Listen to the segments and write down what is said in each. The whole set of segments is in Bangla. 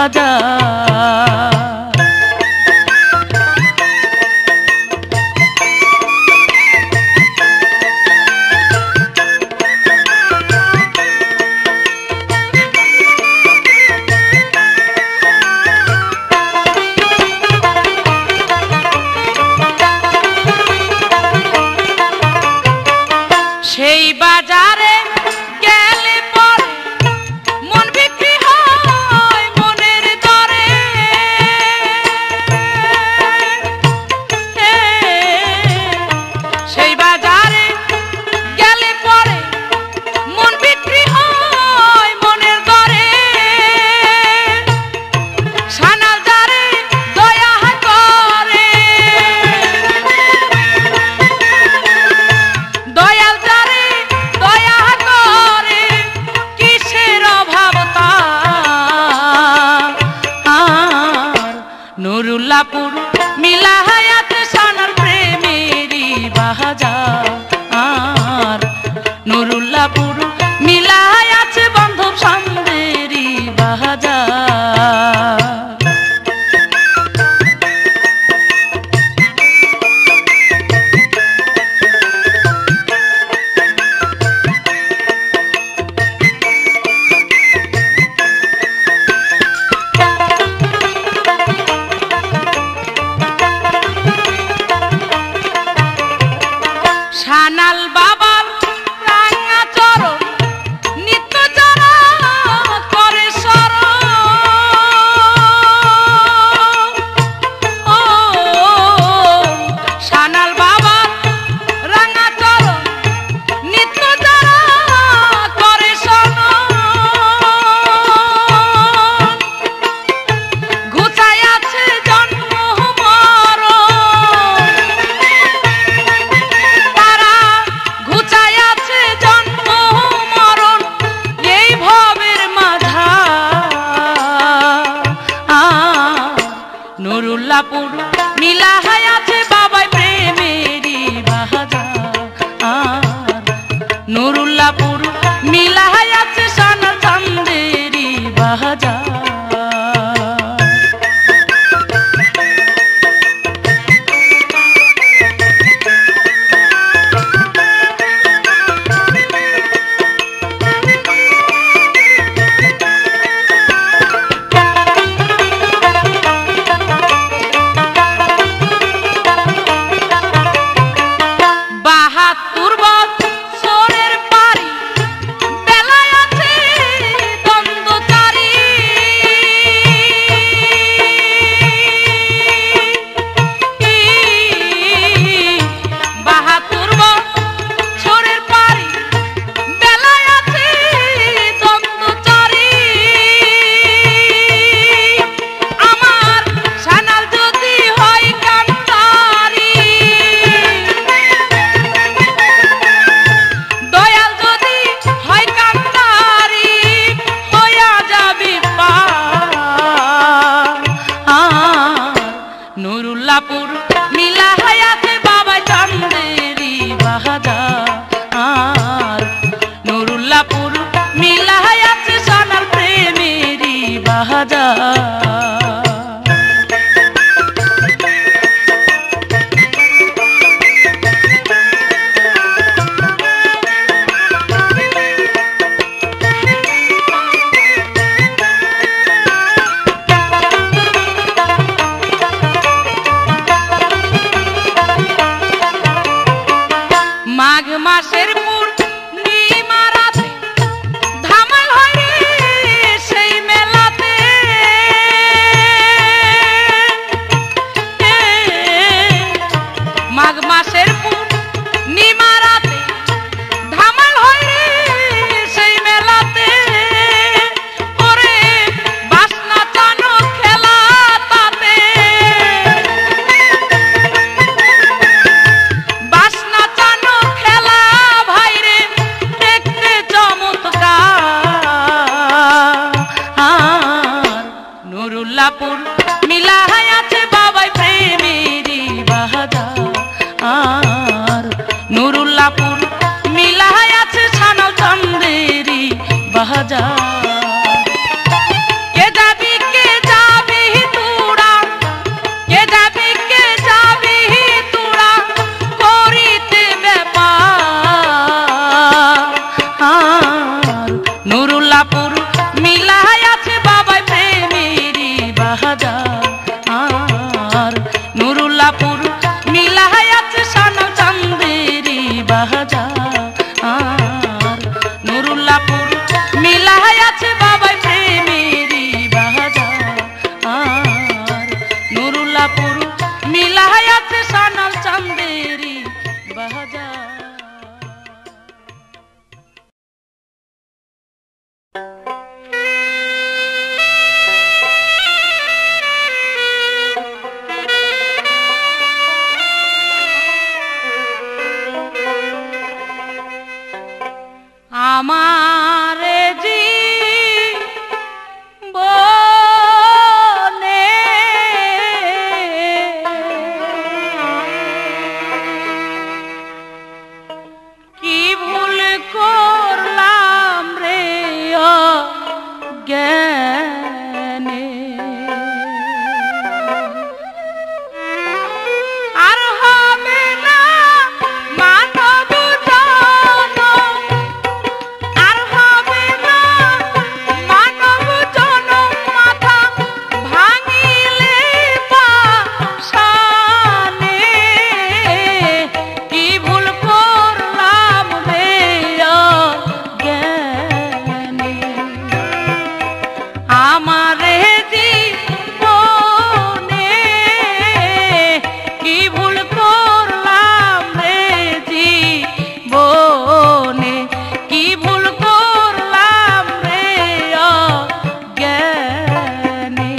বাজার। সেই বাজারে গেলে পরে মন বিক্রি হয় মনের দরে। সেই বাজারে গেলে পরে মন বিক্রি হয় মনের দরে। সানাল যারে দয়া করে দয়াল যারে দয়া করে কিসের অভাব তার। নুরুল্লাহপুর মিলাহায়াত সানার প্রেমেরই বাজার। নুরুল্লাহপুর মিলাহায়াত বান্ধব সান্দেরই বাজার। সানাল বাবার রাঙা চরণ নিত্য যারা করে স্মরণ। ও সানাল বাবার রাঙা চরণ নিত্য যারা করে স্মরণ। ঘুচায় আছে জন্ম মরণ ঘুচায় আছে জন্ম মরণ এই ভবের মাঝার। নুরুল্লাহপুর মিলাহায়াত বাবাই প্রেমেরই বাজার। নুরুল্লাহপুর মিলাহায়াত সানার চান্দেরই বাজার। বছরের পারি বেলায় আছে দ্বন্দ্বচারী। আমারে জীবনে কি ভুল করলাম রে অজ্ঞানে আর হবে না মানব জনম, আর হবে না মানব জনম মাথা ভাঙিলে পাশানে কি ভুল করলাম রে অজ্ঞানে আমারে জীবনে কি ভুল করলাম রে জীবনে কি ভুল করলাম রে অজ্ঞানে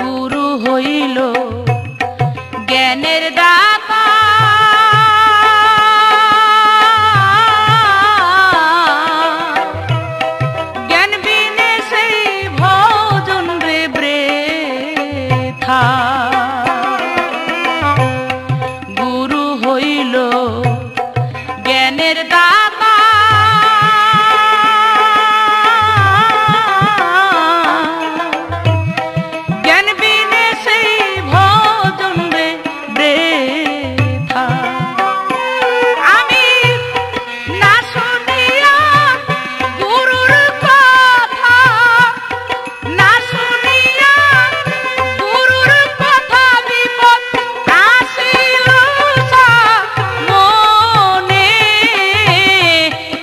গুরু হইল জ্ঞানের দাতা জ্ঞান বিনে সেই ভজন রে বৃথা গুরু হইল জ্ঞানের দাতা জ্ঞান বিনে সেই ভজন রে বৃথা আমি না শুনিয়া গুরুর কথা, না শুনিয়া গুরুর কথা বিপদ আসিল মনে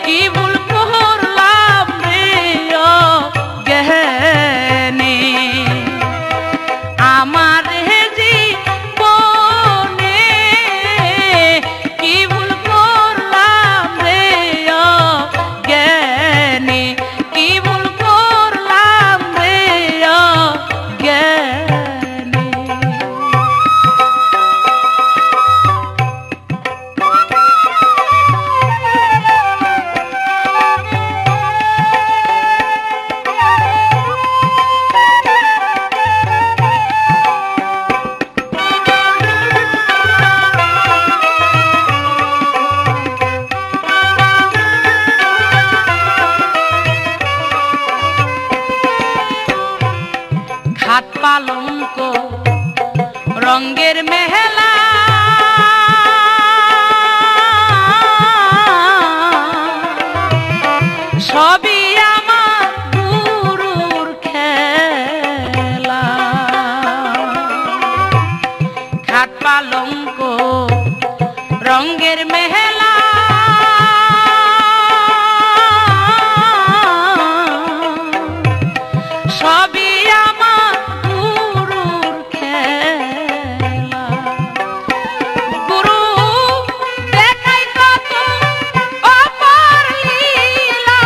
কি ভুল করলাম রে অজ্ঞানে আমার জীবনে কি ভুল করলাম রে অজ্ঞানে কি ভুল করলাম রে অজ্ঞানে ঘাট পালঙ্ক রঙ্গের মেহেলা সবই আমার গুরুর খেলা ঘাট পালঙ্ক রঙ্গের মেহেলা সবই আমার গুরুর খেলা গুরু দেখাই কত অপর লীলা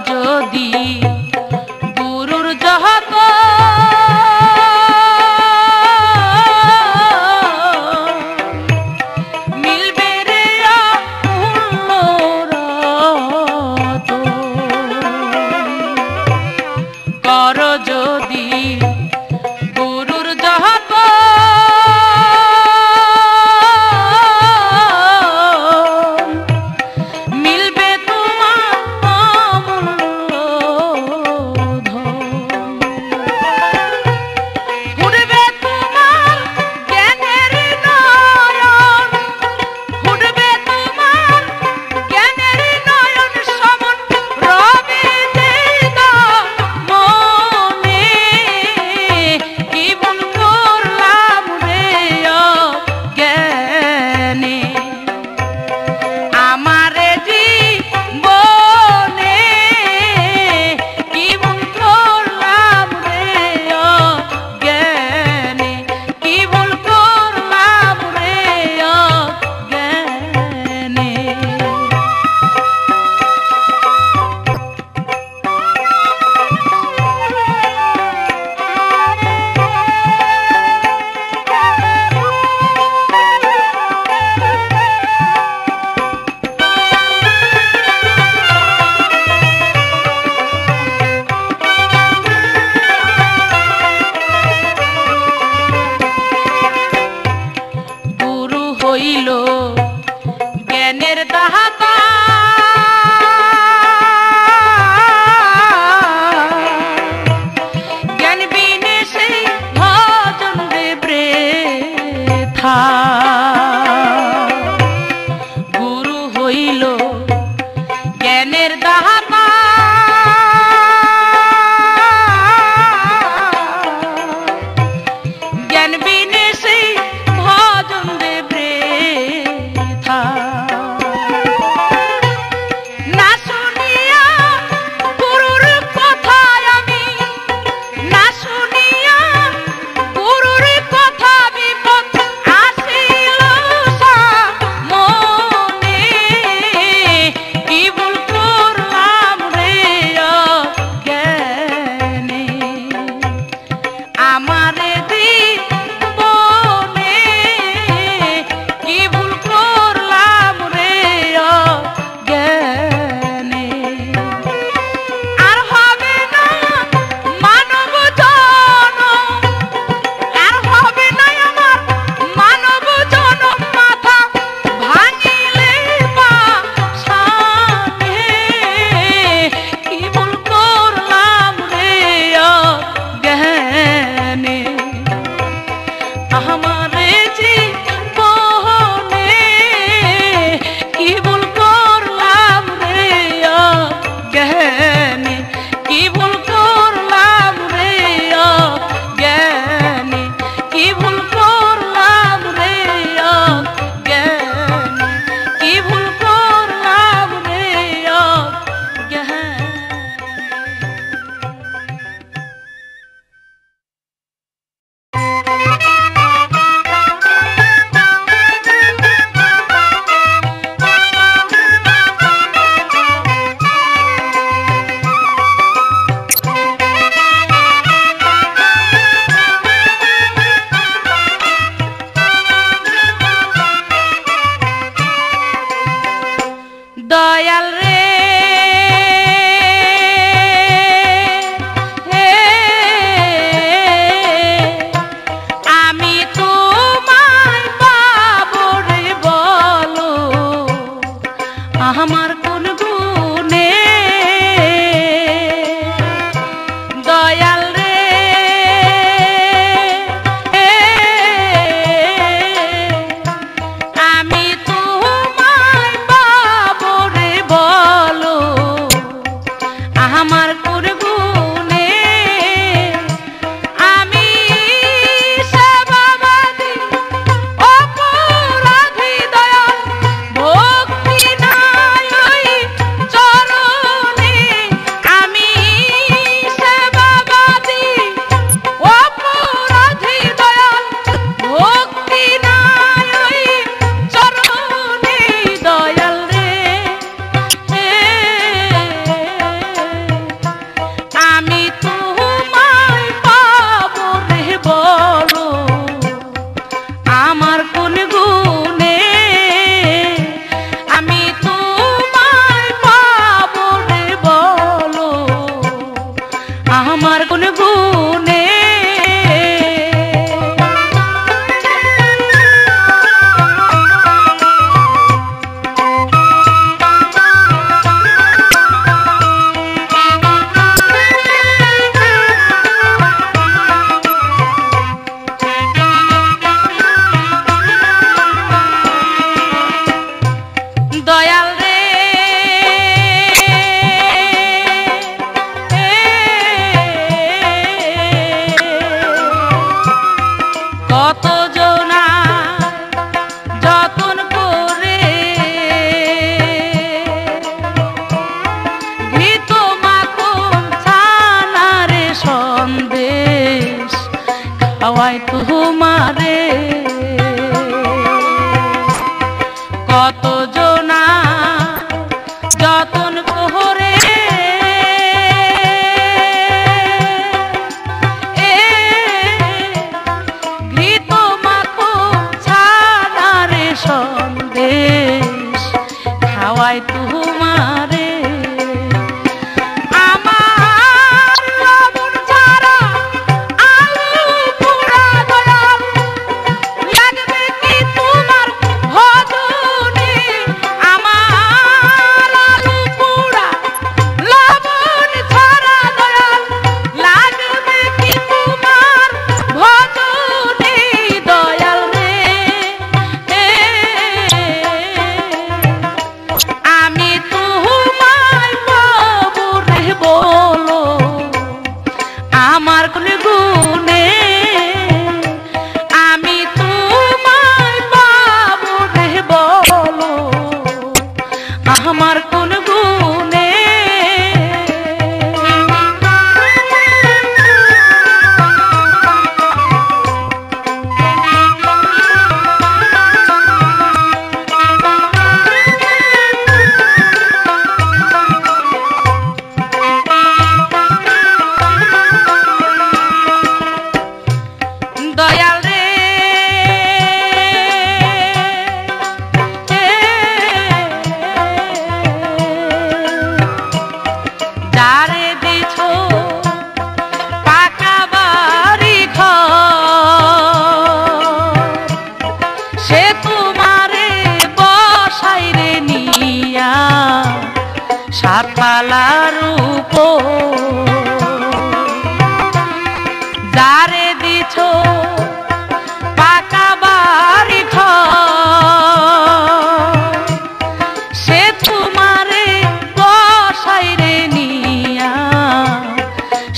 যদি গুরুর জহত মিলবে রে অমূল্য কর যদি গুরুর জহত মিলবে তোমার অমূল্য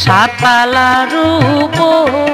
সাতপালার উপর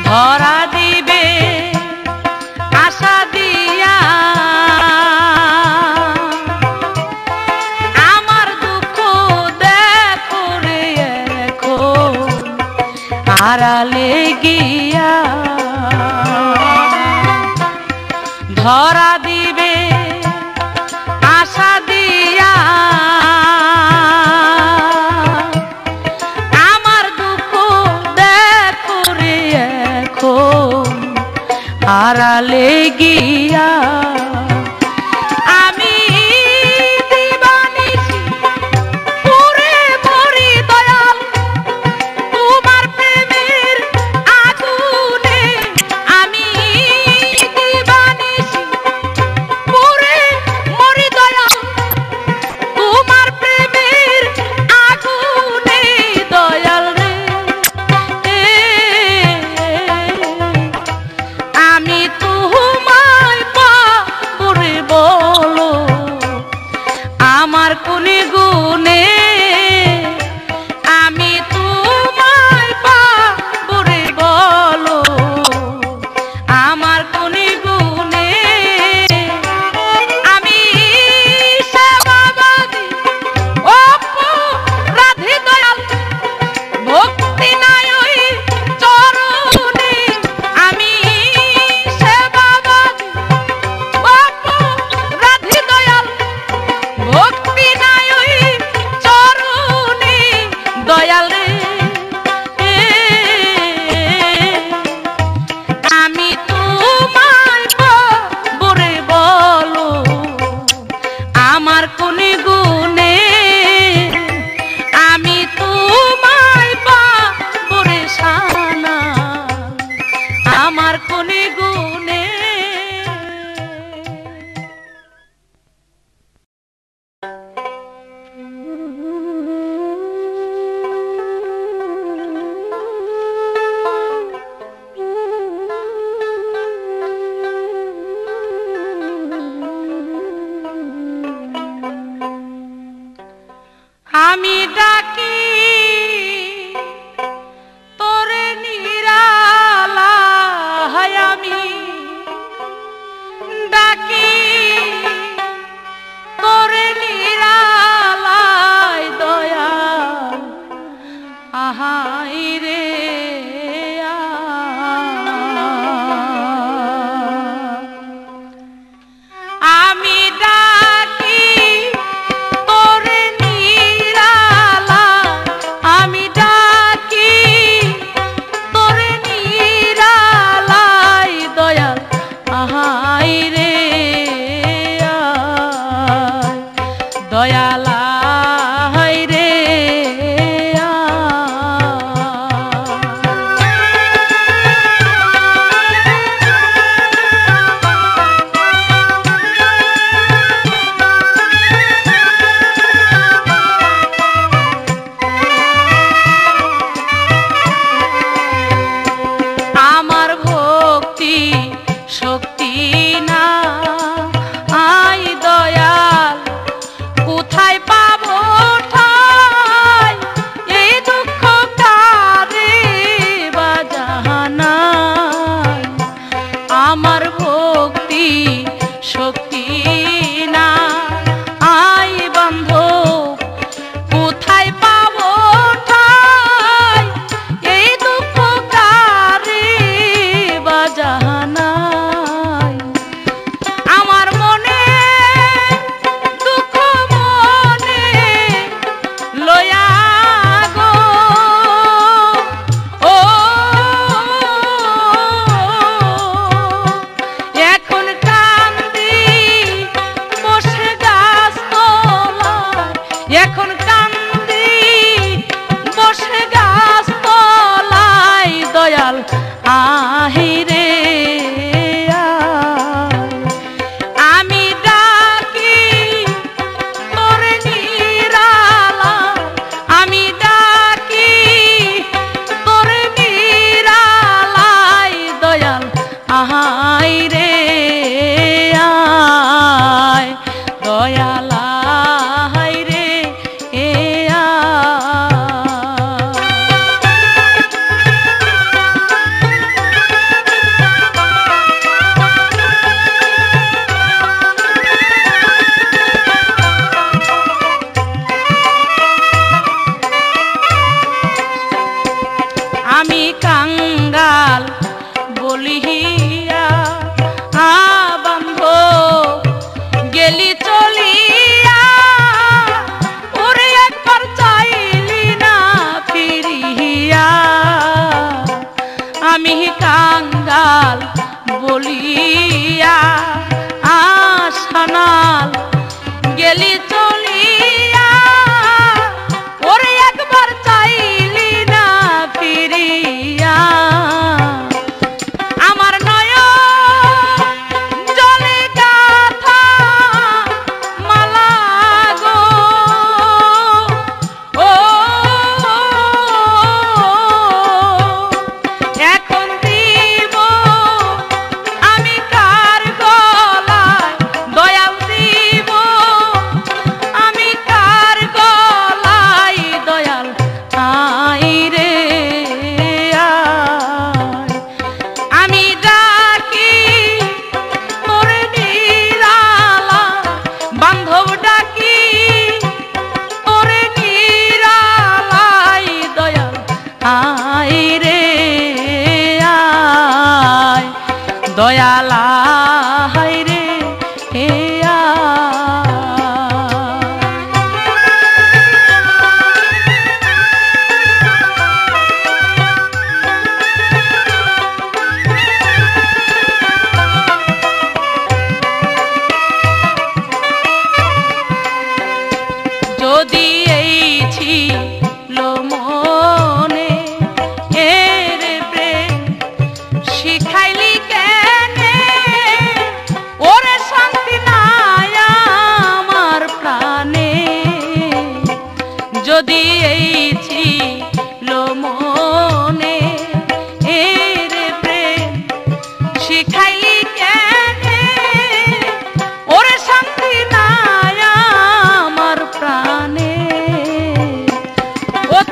ধরা দিবে আশা দিয়া আমার দুঃখ দেখো রে এখন আড়ালে গিয়া ধরা দিবে আশা দিয়া আড়ালে গিয়া আমি দিবানিশি পুরে মরি দয়াল তোমার প্রেমের আগুনে আমি দিবানিশি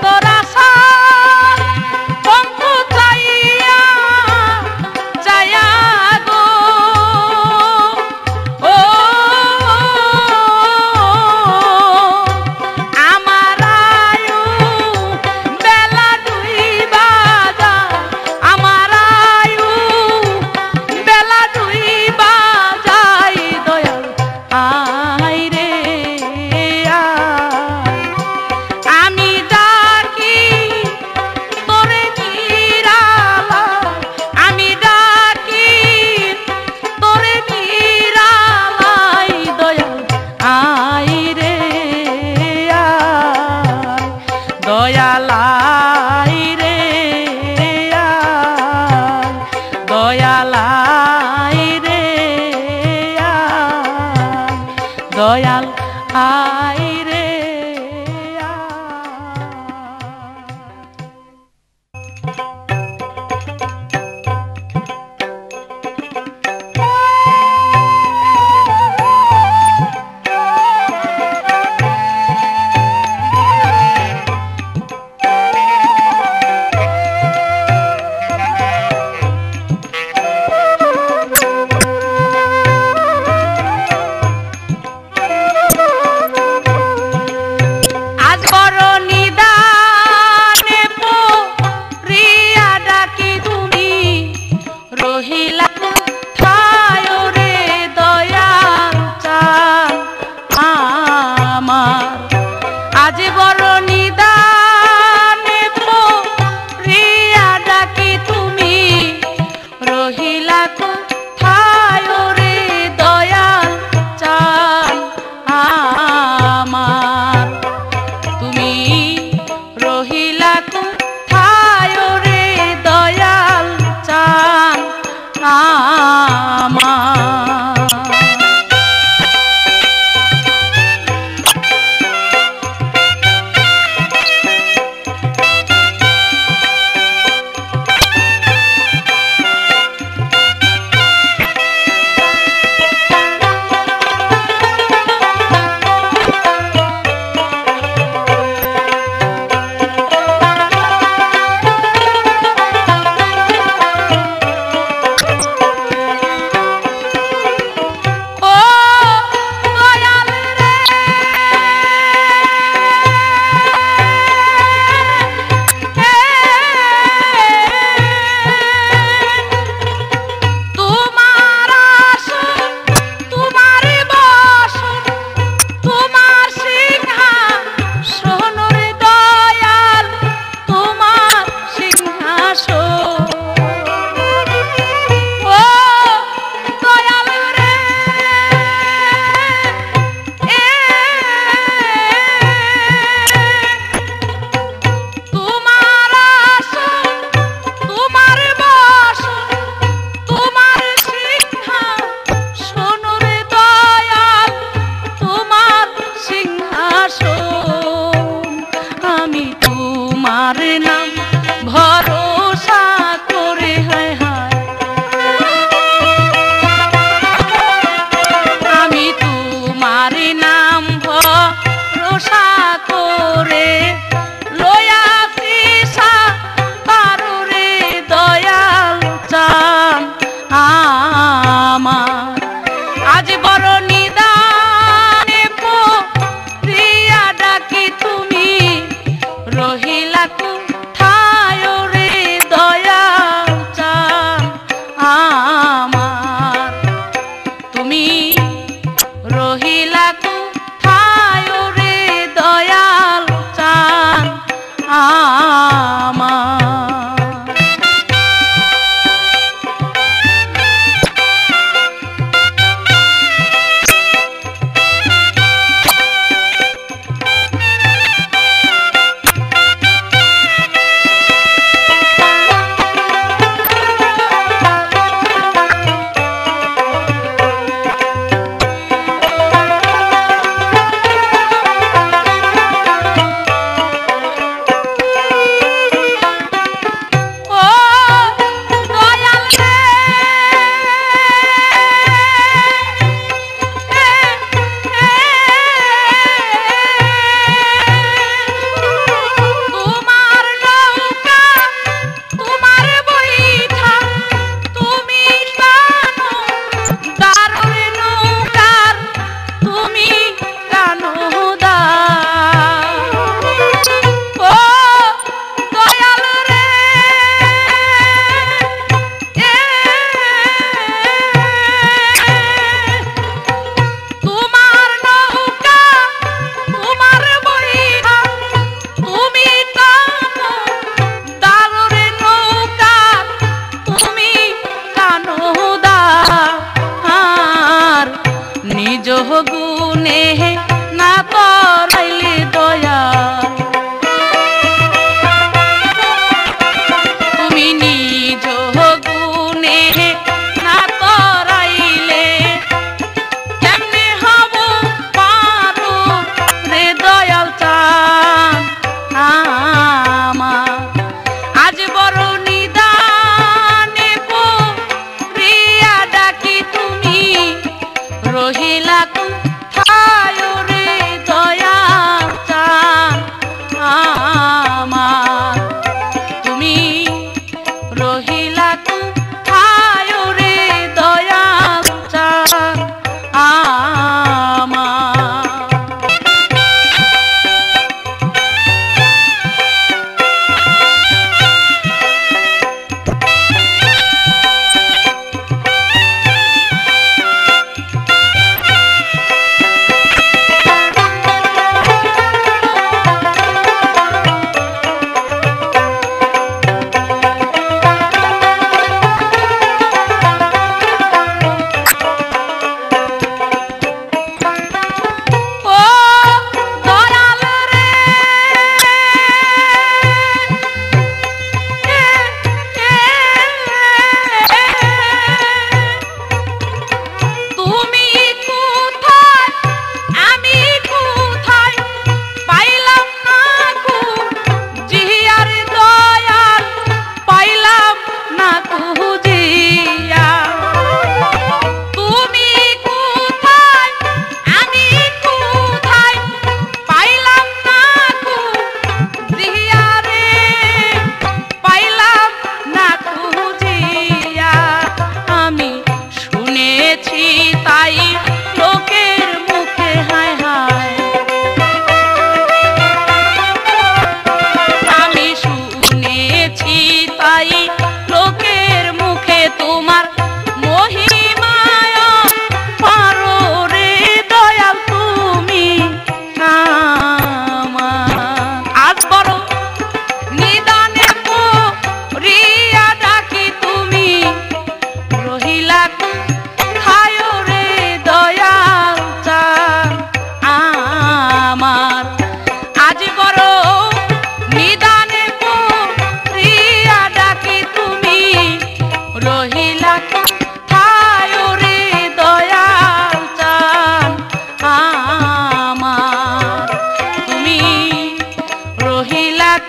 তোরা পঙ্খ চাইয়া চাইয়া গো ও আমার আয়ু বেলা দুই বাজা আমার আয়ু বেলা দুই বাজাই দয়াল আয় রে আয় আমি ডাকি তোরে নিরালা আমি ডাকি তোরে নিরালাই দয়াল আয় রে আয় দয়াল আয় রে আয় দয়াল আয় রে আয় দয়াল আয় রে আজ বড় নিদানে পড়িয়া ডাকি তুমি রহিলা কোথায় রে দয়াল চান আমার আজ বড় নিদানে পড়িয়া ডাকি তুমি রহিলা কোথায় রে দয়াল চান আমার তুমি রহিলা কোথায় রে দয়াল চান আমার ও দয়াল রে তোমার আসন তোমার বসন তোমার সিংহাসন রে দয়াল তোমার সিংহাসন ও দয়াল রে তোমার আসন তোমার বসন তোমার সিংহাসন রে দয়াল তোমার সিংহাসন আমি তোমার নাম ভরসা করে হায় হায় আমি তোমার নাম ভরসা করে লয়াছি সাপারো রে দয়াল চান আমার আজ বড় নিদানে পড়িয়া ডাকি তুমি রহিলা কোথায় রে দয়াল চান আমার তুমি রহিলা কোথায় রে দয়াল চান আমার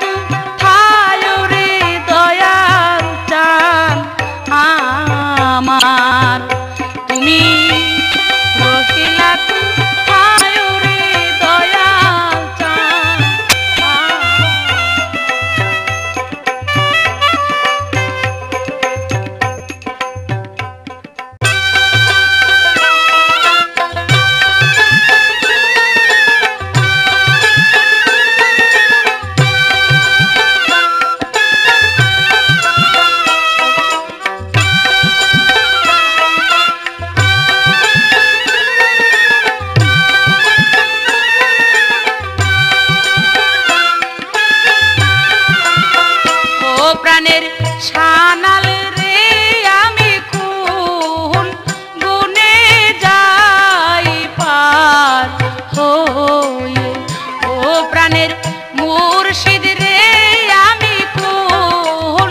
তু থায়ো রে দয়াল চান আমার তুমি রহিলা তু থায়ো রে দয়াল চান প্রাণের ছানাল রে আমি কোন গুনে যাই পার হয়ে ও প্রাণের মুর্শিদ রে আমি কোন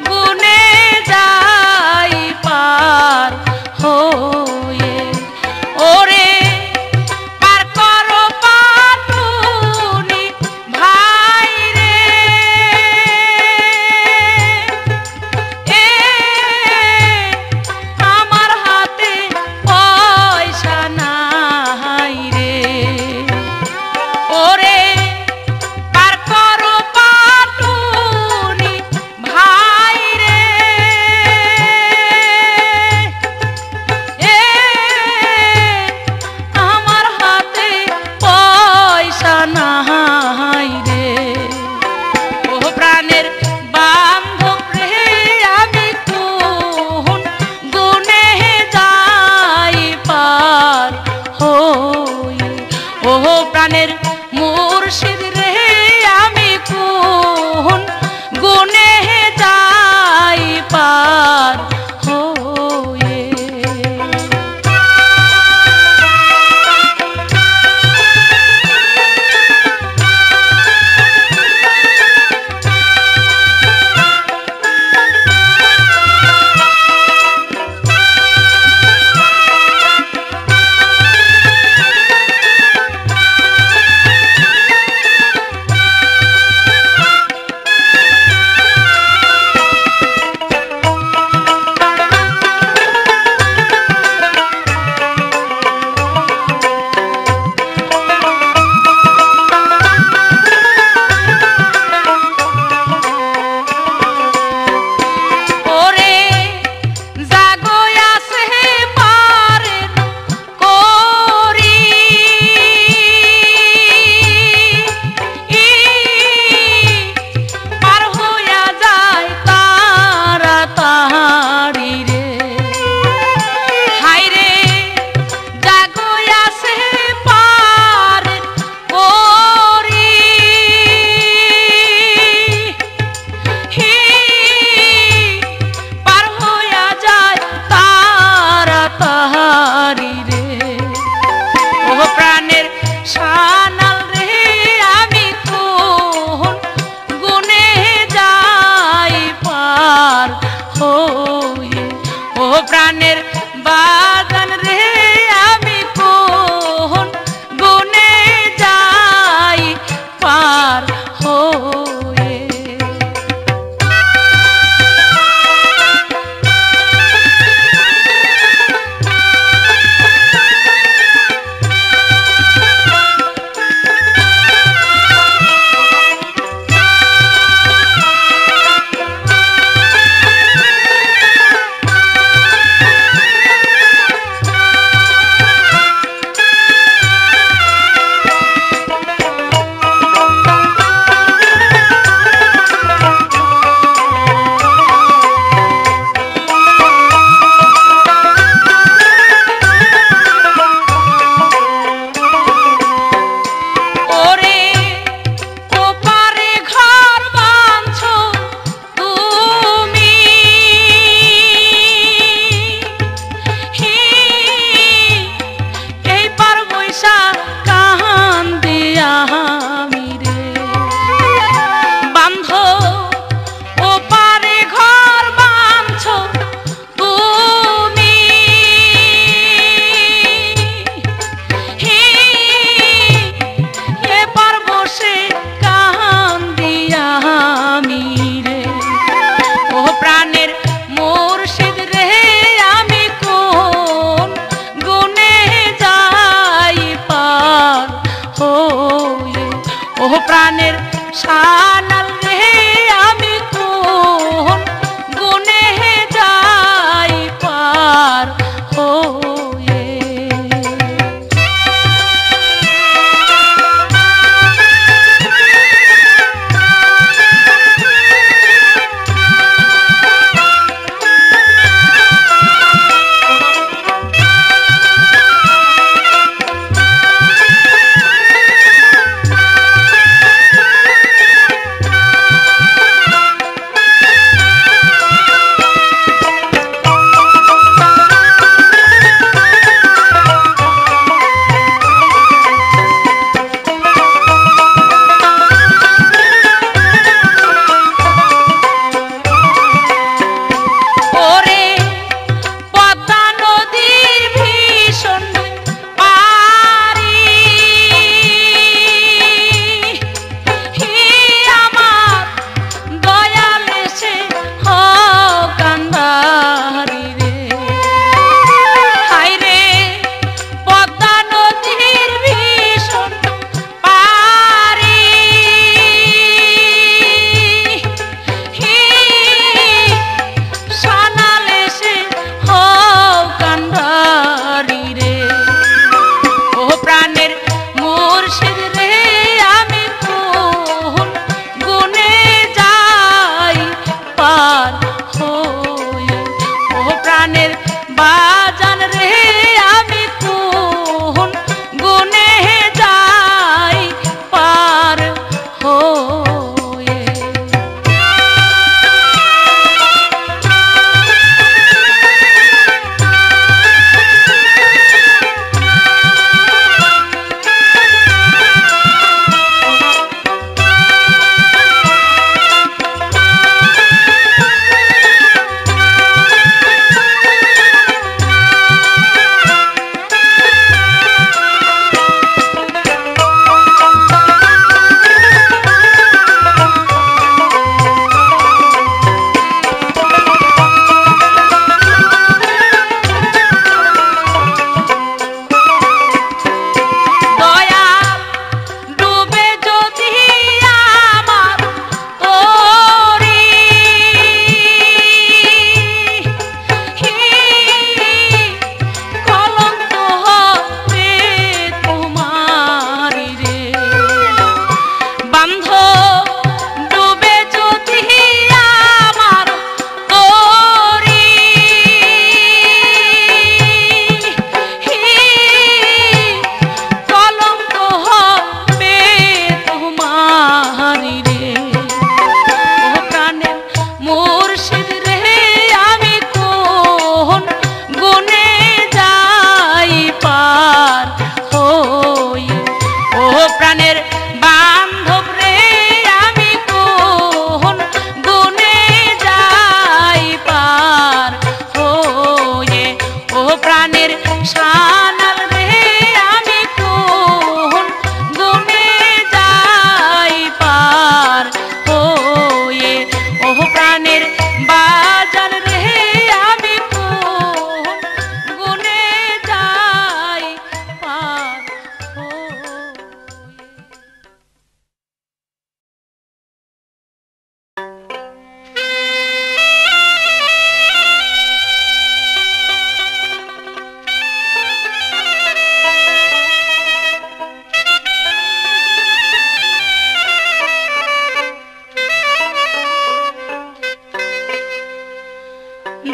গুনে যাই পার হয়ে ওরে পার করো পাটুনি ভাই রে এ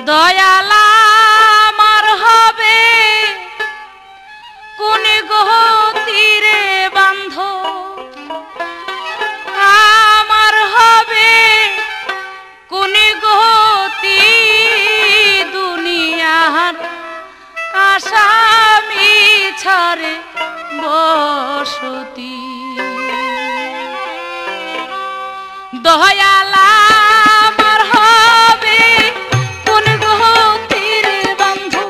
দয়াল আমার হবে কোন গতিরে বান্ধ, আমার হবে কোন গতি দুনিয়ার আসামি ছাড়ে বসতি। দয়াল আমার হবে কোন গতির বন্ধু,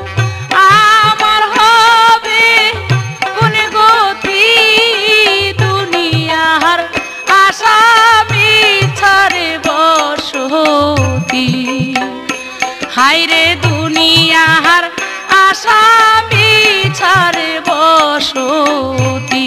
আমার হবে কোন গতি দুনিয়ার আসামি ছাড়ে বসতি। হায়রে দুনিয়ার আসামি ছাড়ে বসতি।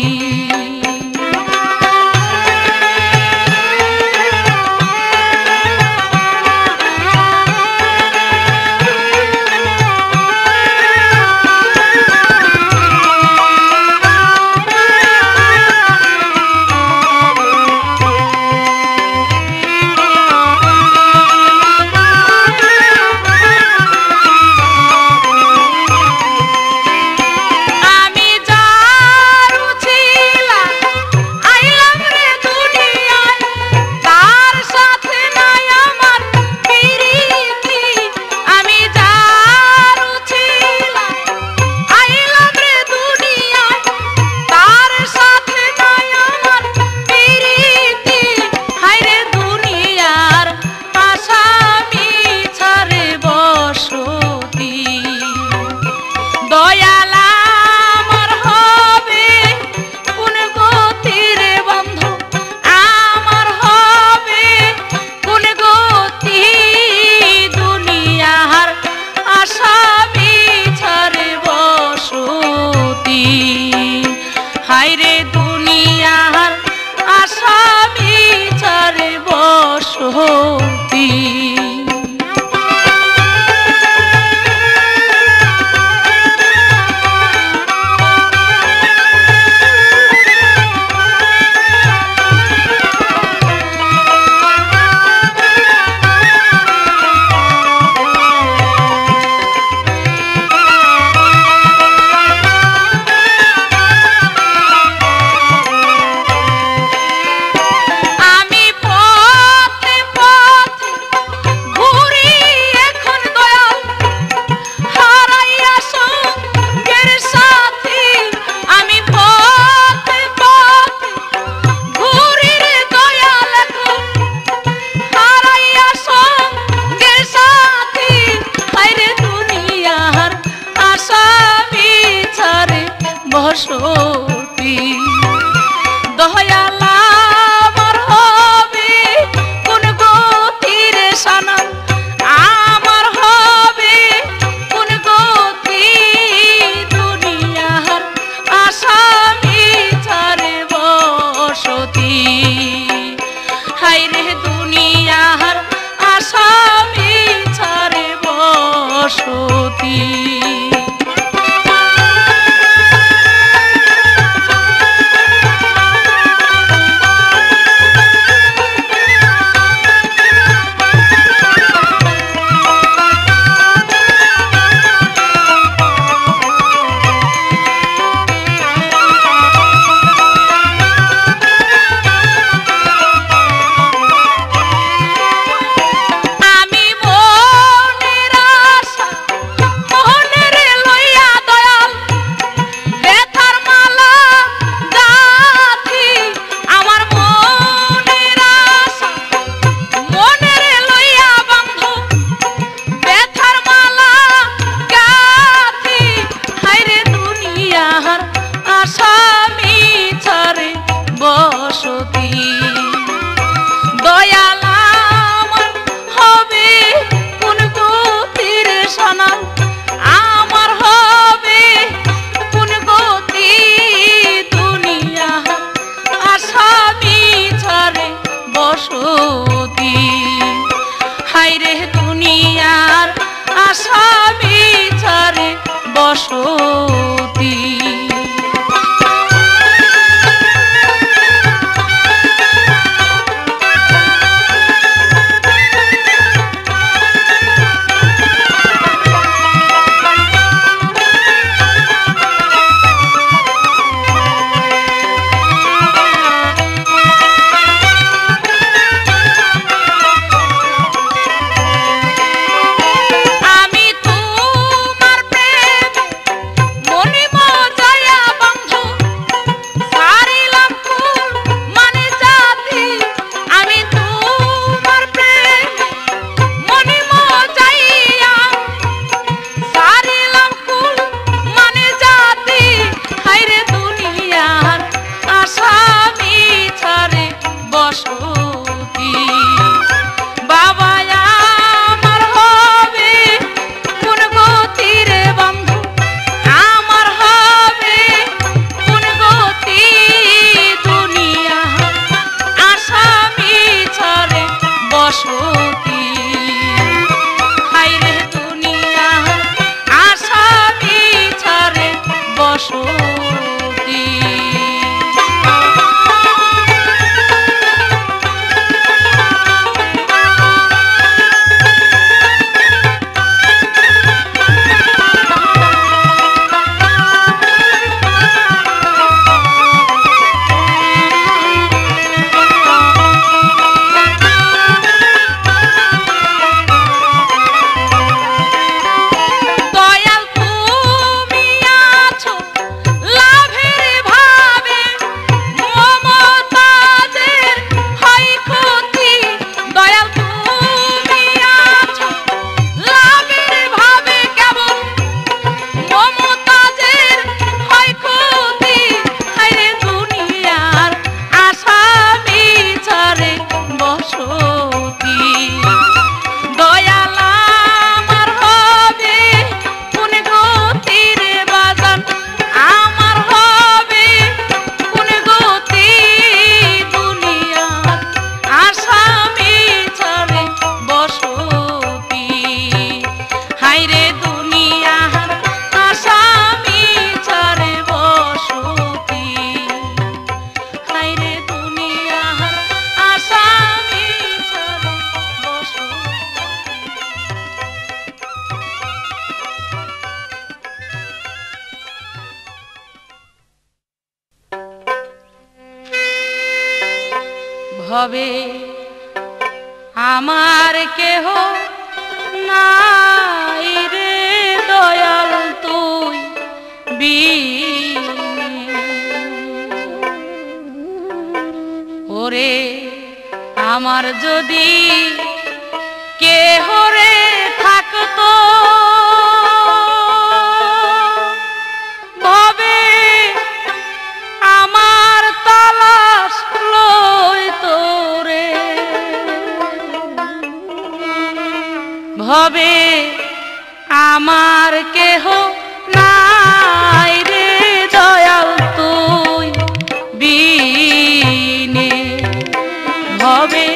হায়রে দুনিয়ার আসামি ছাড়ে বসতি। বসতি দয়াল আমার হবে কোন গতির সানাম, আমার হবে কোন গতি দুনিয়ার আসামি ছাড়ে বসতি। হায়রে দুনিয়ার আসামি ছাড়ে বসতি। আসামি ছাড়ে বসতি দয়াল আমার হবে কোন গতির সানাম, আমার হবে কোন গতি দুনিয়া আসামি ছাড়ে বসতি। হায়রে দুনিয়ার আসামি ছাড়ে বসতি। আমার কেহ নাই রে দয়াল তুই বিনে। ওরে আমার যদি কেহ রে থাকতো ভবে আমার তালাশ লইতো রে, ভবে আমার কেহ নাই রে দয়াল তুই বিনে। ভবে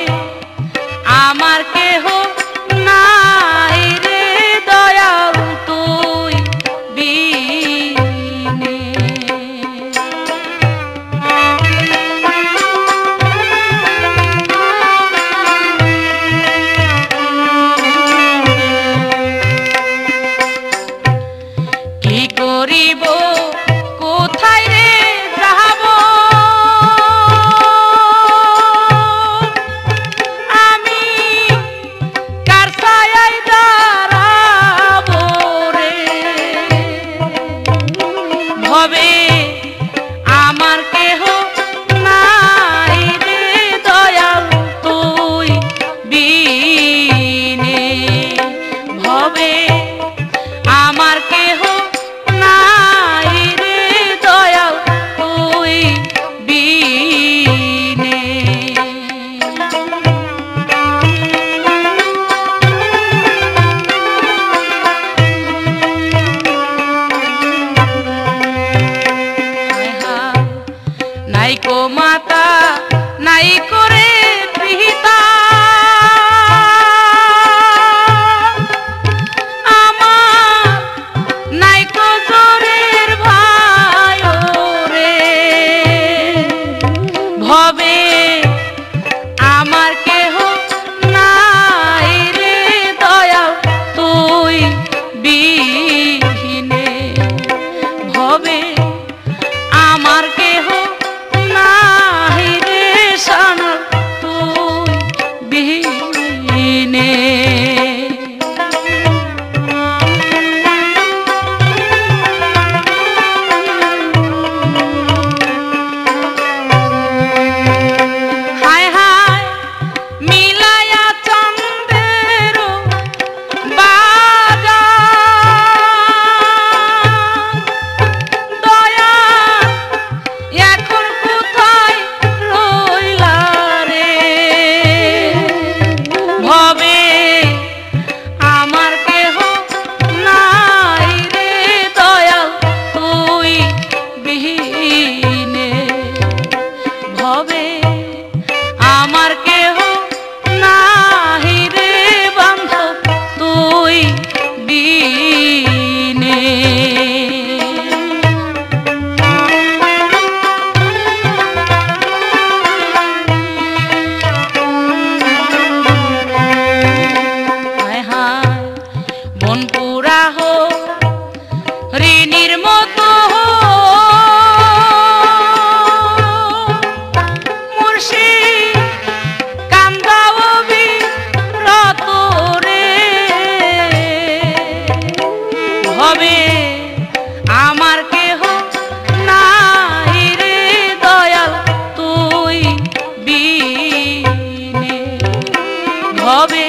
আমার কেহ নাই রে দয়াল তুই বিনে। কি করিব কোথায় রে যাব, আমি কার ছায়ায় দাঁড়াবো রে, ভবে আমার কেহ নাই রে দয়াল তুই বিনে। ভবে আমার কেহ নাই রে দয়াল তুই বিনে। নাইকো মাতা নাই করে পিতা, আমার নাইকো জোরের ভাই রে, ভবে আমার কেহ নাই রে দয়াল তুই বিনে। ভবে আমার কেহ নাই রে সানাল তুই বিনে। হায় হায় মিলায়া চন্দ্রের বাজার, দয়া এখন কোথায় রইলা রে, ভবে আমার কেহ নাই রে দয়াল তুই বিনে। ভবে আমার কেহ নাই রে বান্ধব তুই বিনে। হায় হায় মন পুরা হো ঋণীর মতো মুর্শিদ কান্দাও বিরত রে, ভবে আমার কেহ নাই রে দয়াল তুই বিনে। ভবে